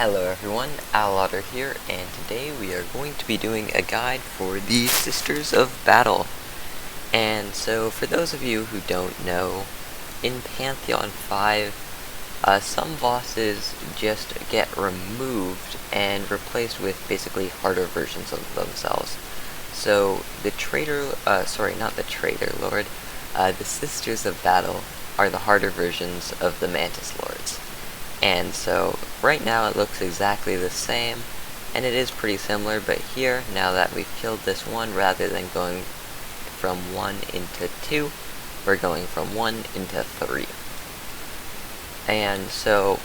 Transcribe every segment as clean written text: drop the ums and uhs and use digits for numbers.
Hello everyone, Alotter here, and today we are going to be doing a guide for the Sisters of Battle. And so, for those of you who don't know, in Pantheon 5, some bosses just get removed and replaced with basically harder versions of themselves. So, the the Sisters of Battle are the harder versions of the Mantis Lords. And so, right now it looks exactly the same, and it is pretty similar, but here, now that we've killed this one, rather than going from 1 into 2, we're going from 1 into 3. And so,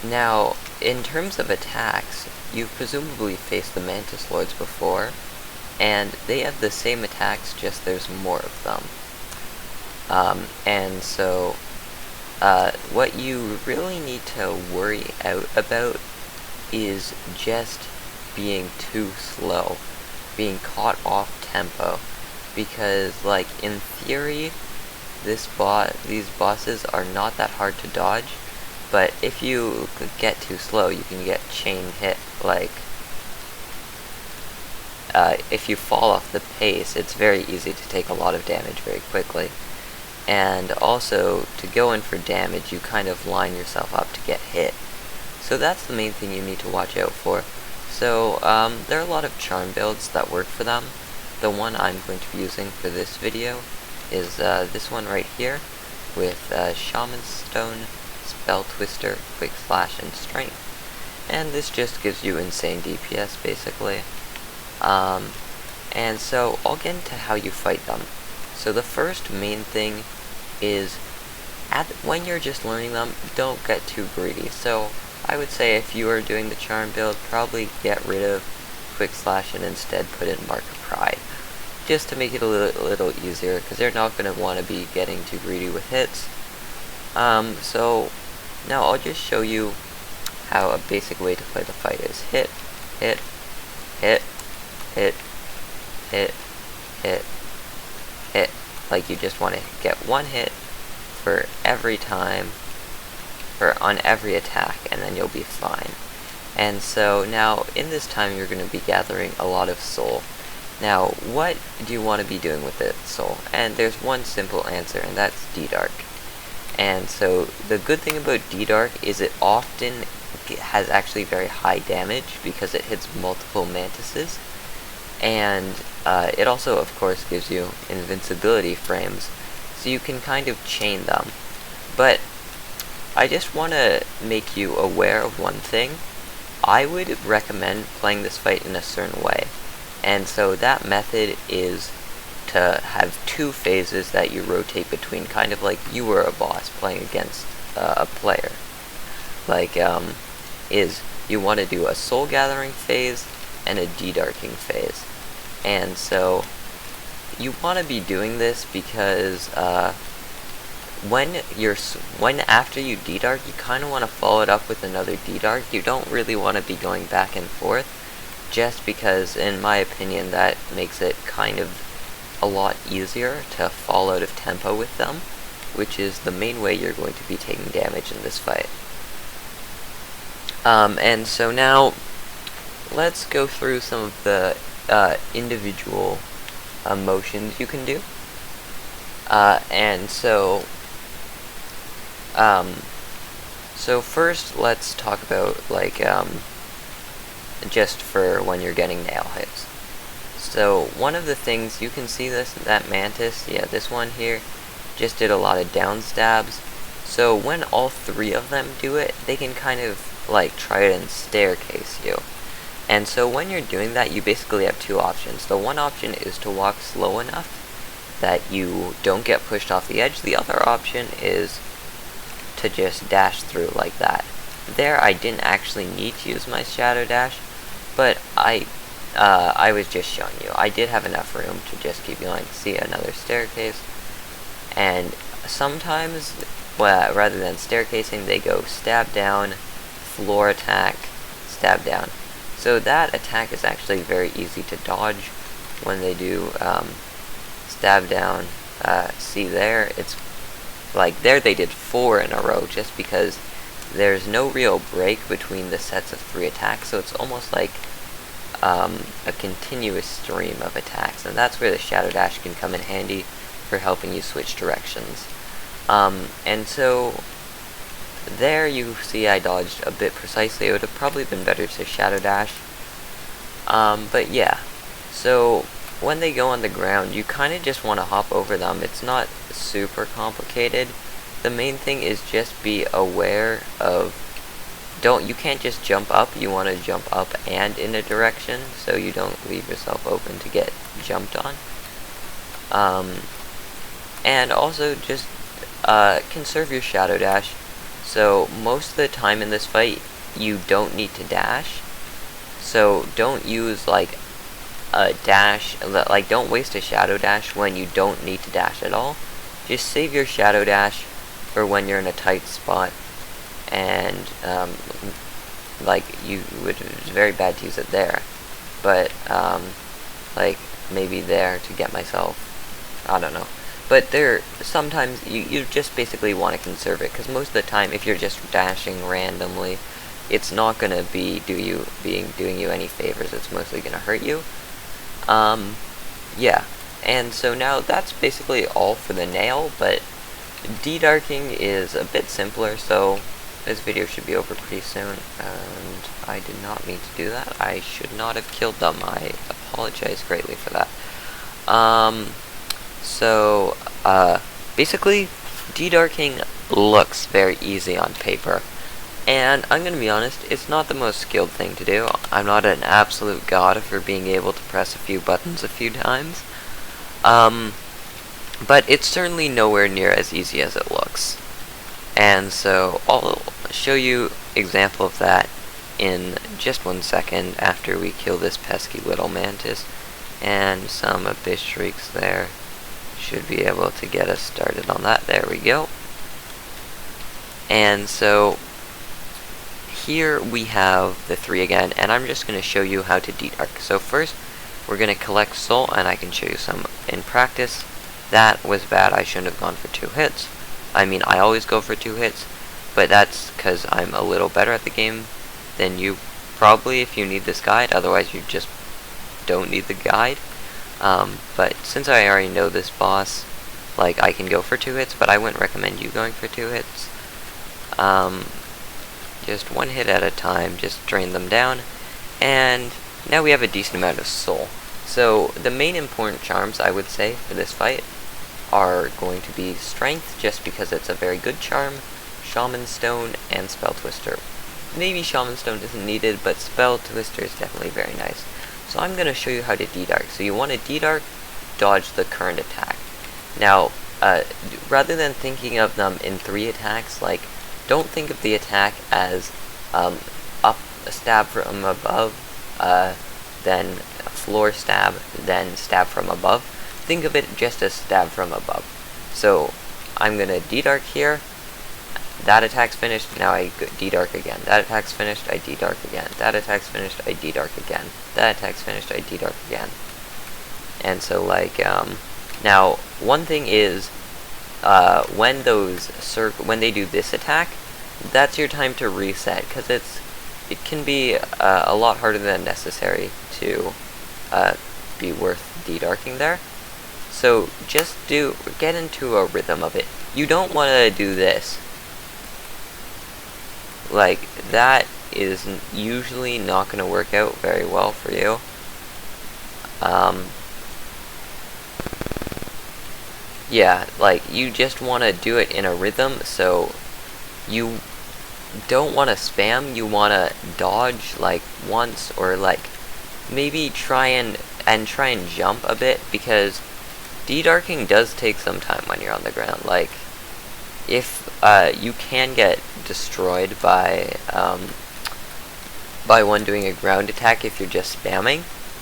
now, in terms of attacks, you've presumably faced the Mantis Lords before, and they have the same attacks, just there's more of them. And so, what you really need to worry about is just being too slow, being caught off tempo, because, like, in theory, these bosses are not that hard to dodge, but if you get too slow, you can get chain hit. Like, if you fall off the pace, it's very easy to take a lot of damage very quickly. And also, to go in for damage, you kind of line yourself up to get hit. So that's the main thing you need to watch out for. So, there are a lot of charm builds that work for them. The one I'm going to be using for this video is this one right here, with Shaman's Stone, Spell Twister, Quick Slash, and Strength. And this just gives you insane DPS, basically. And so, I'll get into how you fight them. So the first main thing is, when you're just learning them, don't get too greedy. So I would say if you are doing the charm build, probably get rid of Quick Slash and instead put in Mark of Pride, just to make it a little easier, because they're not going to want to be getting too greedy with hits. So now I'll just show you how a basic way to play the fight is. Hit, hit, hit, hit, hit, hit, hit. Like, you just want to get one hit for every time, or on every attack, and then you'll be fine. And so now, in this time, you're going to be gathering a lot of soul. Now, what do you want to be doing with the soul? And there's one simple answer, and that's D-Dark. And so, the good thing about D-Dark is it often has actually very high damage, because it hits multiple mantises. And it also, of course, gives you invincibility frames, so you can kind of chain them. But I just want to make you aware of one thing. I would recommend playing this fight in a certain way. And so that method is to have two phases that you rotate between, kind of like you were a boss playing against a player. Like, is you want to do a soul gathering phase and a D-Darking phase. And so, you want to be doing this because, when after you D-Dark, you kind of want to follow it up with another D-Dark. You don't really want to be going back and forth, just because, in my opinion, that makes it kind of a lot easier to fall out of tempo with them, which is the main way you're going to be taking damage in this fight. And so now, let's go through some of the individual motions you can do. And so, first let's talk about, like, just for when you're getting nail hits. So one of the things, you can see that Mantis, yeah, this one here, just did a lot of down stabs. So when all three of them do it, they can kind of, like, try it and staircase you. And so when you're doing that, you basically have two options. The one option is to walk slow enough that you don't get pushed off the edge. The other option is to just dash through like that. There, I didn't actually need to use my Shadow Dash, but I was just showing you. I did have enough room to just keep going. See, another staircase. And sometimes, well, rather than staircasing, they go stab down, floor attack, stab down. So that attack is actually very easy to dodge when they do stab down. See there, it's like there they did 4 in a row just because there's no real break between the sets of 3 attacks, so it's almost like a continuous stream of attacks, and that's where the Shadow Dash can come in handy for helping you switch directions. And so there you see I dodged a bit precisely. It would have probably been better to Shadow Dash. But yeah, so when they go on the ground, you kind of just want to hop over them. It's not super complicated. The main thing is just be aware of, you can't just jump up, you want to jump up and in a direction, so you don't leave yourself open to get jumped on. And also just conserve your Shadow Dash. So most of the time in this fight, you don't need to dash. So don't use like a dash, like don't waste a Shadow Dash when you don't need to dash at all. Just save your Shadow Dash for when you're in a tight spot, and like it's very bad to use it there, but like maybe there to get myself, I don't know. But sometimes you just basically want to conserve it, because most of the time if you're just dashing randomly, it's not gonna be doing you any favors. It's mostly gonna hurt you. Yeah, and so now that's basically all for the nail, but de-darking is a bit simpler, so this video should be over pretty soon, and I did not mean to do that. I should not have killed them. I apologize greatly for that. So basically, de-darking looks very easy on paper, and I'm gonna be honest, it's not the most skilled thing to do. I'm not an absolute god for being able to press a few buttons a few times. But it's certainly nowhere near as easy as it looks. And so I'll show you example of that in just 1 second after we kill this pesky little mantis. And some Abyss Shrieks there should be able to get us started on that. There we go. And so here we have the 3 again, and I'm just going to show you how to de-dark. So first, we're going to collect soul, and I can show you some in practice. That was bad. I shouldn't have gone for 2 hits. I mean, I always go for 2 hits, but that's because I'm a little better at the game than you probably if you need this guide. Otherwise, you just don't need the guide. But since I already know this boss, like, I can go for 2 hits, but I wouldn't recommend you going for 2 hits. Just 1 hit at a time, just drain them down, and now we have a decent amount of soul. So the main important charms, I would say, for this fight are going to be Strength, just because it's a very good charm, Shaman Stone, and Spell Twister. Maybe Shaman Stone isn't needed, but Spell Twister is definitely very nice. So I'm going to show you how to de-dark. So you want to de-dark, dodge the current attack. Now, rather than thinking of them in 3 attacks, like, don't think of the attack as up a stab from above, then floor stab, then stab from above. Think of it just as stab from above. So I'm gonna de-dark here. That attack's finished. Now I de-dark again. That attack's finished. I de-dark again. That attack's finished. I de-dark again. That attack's finished. I de-dark again. And so like now one thing is when they do this attack, that's your time to reset, because it can be a lot harder than necessary to be worth de-darking there. So just get into a rhythm of it. You don't want to do this. Like, that is usually not going to work out very well for you. Yeah, like, you just want to do it in a rhythm, so you don't want to spam, you want to dodge, like, once, or, like, maybe try and jump a bit, because de-darking does take some time when you're on the ground. Like, if you can get destroyed by one doing a ground attack if you're just spamming,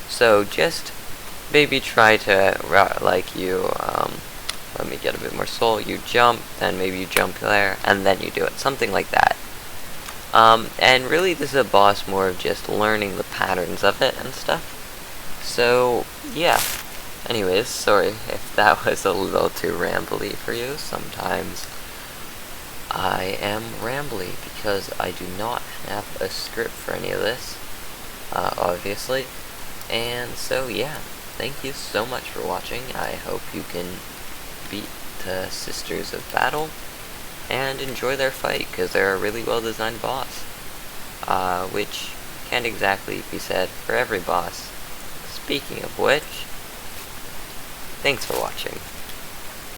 so just maybe try to, like, let me get a bit more soul, you jump, then maybe you jump there, and then you do it, something like that. And really this is a boss more of just learning the patterns of it and stuff. So, yeah. Anyways, sorry if that was a little too rambly for you. Sometimes I am rambly because I do not have a script for any of this, obviously. And so yeah, thank you so much for watching. I hope you can beat the Sisters of Battle and enjoy their fight, because they're a really well designed boss, which can't exactly be said for every boss. Speaking of which, thanks for watching.